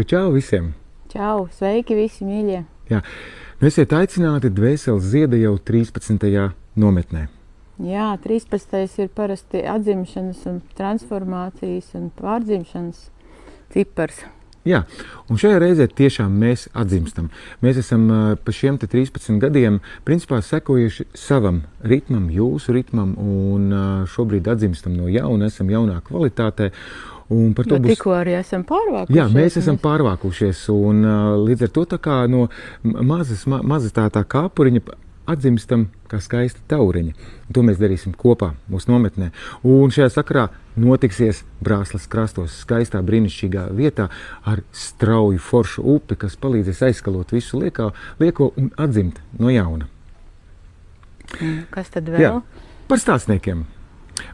Čau visiem! Čau, sveiki visi mīļie! Jā, esiet aicināti Dvēseles zieda jau 13. nometnē. Jā, 13. ir parasti atzimšanas un transformācijas un pārdzimšanas cipars. Jā, un šajā reizē tiešām mēs atzimstam. Mēs esam pa šiem 13 gadiem principā sekojuši savam ritmam, jūsu ritmam, un šobrīd atzimstam no jauna, esam jaunā kvalitātē. Un par to būs... Tikko arī esam pārvākušies. Jā, mēs esam pārvākušies, un līdz ar to tā kā no maza tā kāpuriņa atzimstam kā skaista tauriņa. Un to mēs darīsim kopā mūsu nometnē. Un šajā sakarā notiksies Brāslas krastos, skaistā brīnišķīgā vietā ar strauju foršu upi, kas palīdzēs aizskalot visu lieko un atzimt no jauna. Kas tad vēl? Jā, par stāstniekiem.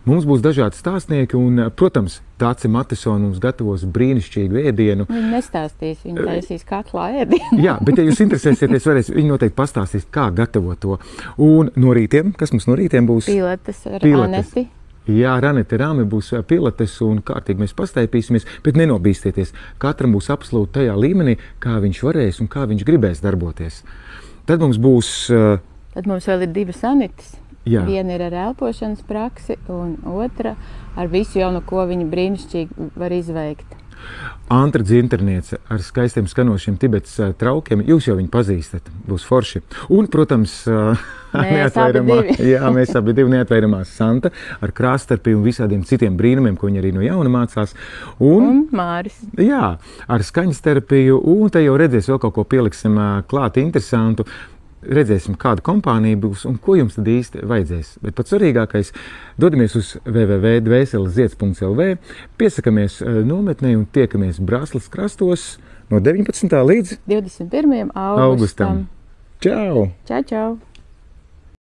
Mums būs dažādi stāstnieki, un, protams, Tāce Matesona mums gatavos brīnišķīgu ēdienu. Viņi nestāstīs, viņi taisīs katlā ēdienu. Jā, bet ja jūs interesēsieties, viņi noteikti pastāstīs, kā gatavot to. Un no rītiem, kas mums no rītiem būs? Pilates ar Aneti. Jā, Anete Rāme būs pilates, un kārtīgi mēs pastaipīsimies, bet nenobīstieties. Katram būs absolūti tajā līmenī, kā viņš varēs un kā viņš gribēs darboties. Tad mums būs... Tad mums vēl ir divas Anetes. Jā. Viena ir ar elpošanas praksi, un otra ar visu jau, no ko viņa brīnišķīgi var izveikt. Antra dzinterniece ar skaistiem skanošiem Tibetas traukiem. Jūs jau viņu pazīstat, būs forši. Un, protams, mēs abi divi neatveiramā Santa ar krāstarpī un visādiem citiem brīnumiem, ko viņa arī no jauna mācās. Un Māris. Jā, ar skaņastarpiju, un te jau redzēs vēl kaut ko pieliksim klāt interesantu. Redzēsim, kāda kompānija būs un ko jums tad īsti vajadzēs. Bet pats svarīgākais, dodamies uz www.dvēselezieds.lv, piesakamies nometnē un tiekamies Brāslas krastos no 19. līdz 21. augustam. Čau! Čau, čau!